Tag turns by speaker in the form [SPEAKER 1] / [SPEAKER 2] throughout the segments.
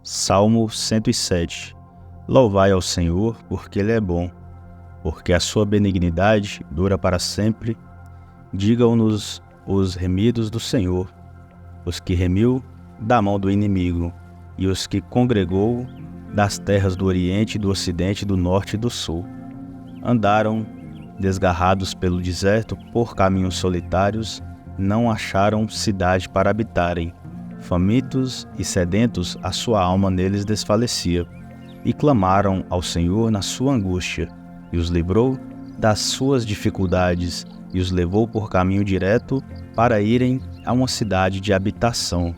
[SPEAKER 1] Salmo 107. Louvai ao Senhor, porque Ele é bom, porque a sua benignidade dura para sempre. Digam-nos os remidos do Senhor, os que remiu da mão do inimigo, e os que congregou das terras do Oriente, do Ocidente, do Norte e do Sul. Andaram desgarrados pelo deserto, por caminhos solitários, não acharam cidade para habitarem. Famintos e sedentos, a sua alma neles desfalecia. E clamaram ao Senhor na sua angústia, e os livrou das suas dificuldades, e os levou por caminho direto para irem a uma cidade de habitação.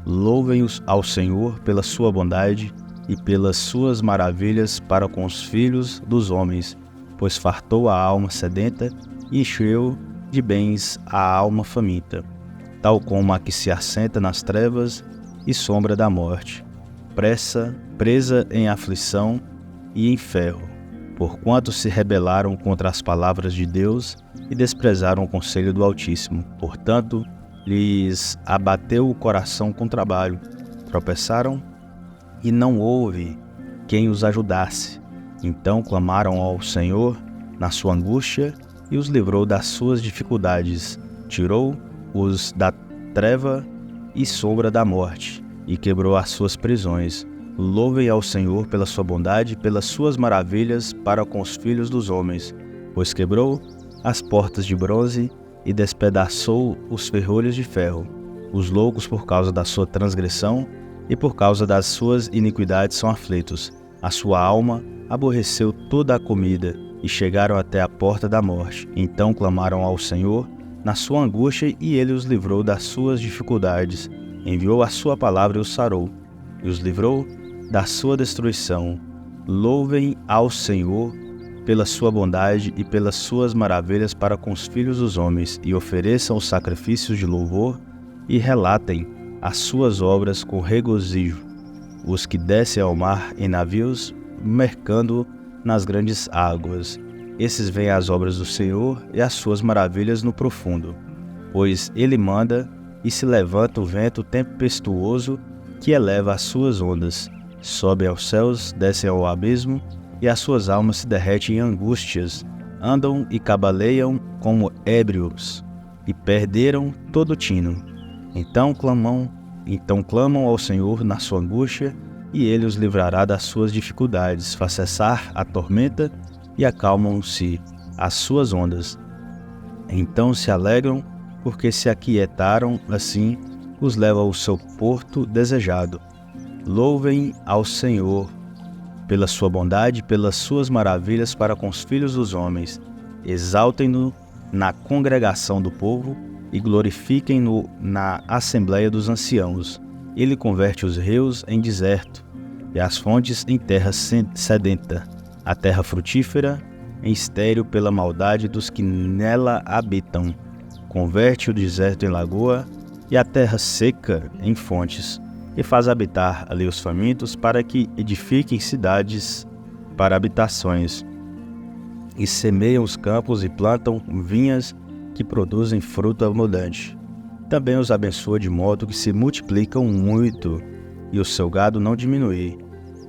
[SPEAKER 1] Louvem-os ao Senhor pela sua bondade e pelas suas maravilhas para com os filhos dos homens, pois fartou a alma sedenta e encheu de bens a alma faminta, tal como a que se assenta nas trevas e sombra da morte, presa em aflição e em ferro, porquanto se rebelaram contra as palavras de Deus e desprezaram o conselho do Altíssimo. Portanto, lhes abateu o coração com trabalho, tropeçaram e não houve quem os ajudasse. Então clamaram ao Senhor na sua angústia e os livrou das suas dificuldades, tirou-os da treva e sombra da morte e quebrou as suas prisões. Louvem ao Senhor pela sua bondade e pelas suas maravilhas para com os filhos dos homens, pois quebrou as portas de bronze e despedaçou os ferrolhos de ferro. Os loucos, por causa da sua transgressão e por causa das suas iniquidades, são aflitos. A sua alma aborreceu toda a comida e chegaram até a porta da morte. Então clamaram ao Senhor na sua angústia e ele os livrou das suas dificuldades. Enviou a sua palavra e os sarou, e os livrou da sua destruição. Louvem ao Senhor pela sua bondade e pelas suas maravilhas para com os filhos dos homens, e ofereçam os sacrifícios de louvor e relatem as suas obras com regozijo. Os que descem ao mar em navios, mercando nas grandes águas. Esses veem as obras do Senhor e as suas maravilhas no profundo. Pois ele manda e se levanta o vento tempestuoso que eleva as suas ondas. Sobem aos céus, descem ao abismo, e as suas almas se derretem em angústias. Andam e cabaleiam como ébrios, e perderam todo o tino. Então clamam ao Senhor na sua angústia, e ele os livrará das suas dificuldades. Faz cessar a tormenta e acalmam-se as suas ondas. Então se alegram, porque se aquietaram, assim os leva ao seu porto desejado. Louvem ao Senhor pela sua bondade e pelas suas maravilhas para com os filhos dos homens. Exaltem-no na congregação do povo e glorifiquem-no na assembleia dos anciãos. Ele converte os rios em deserto e as fontes em terra sedenta, a terra frutífera em estéril pela maldade dos que nela habitam. Converte o deserto em lagoa e a terra seca em fontes, e faz habitar ali os famintos para que edifiquem cidades para habitações, e semeiam os campos e plantam vinhas que produzem fruto abundante. Também os abençoa de modo que se multiplicam muito, e o seu gado não diminui.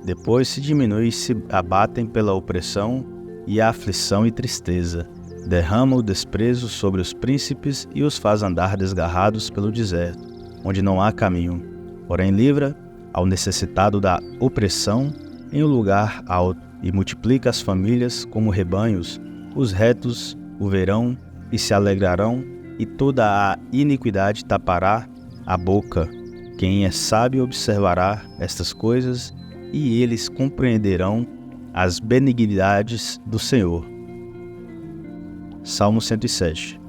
[SPEAKER 1] Depois se diminui e se abatem pela opressão e a aflição e tristeza. Derrama o desprezo sobre os príncipes e os faz andar desgarrados pelo deserto, onde não há caminho. Porém livra ao necessitado da opressão em um lugar alto, e multiplica as famílias como rebanhos. Os retos o verão e se alegrarão, e toda a iniquidade tapará a boca. Quem é sábio observará estas coisas, e eles compreenderão as benignidades do Senhor. Salmo 107.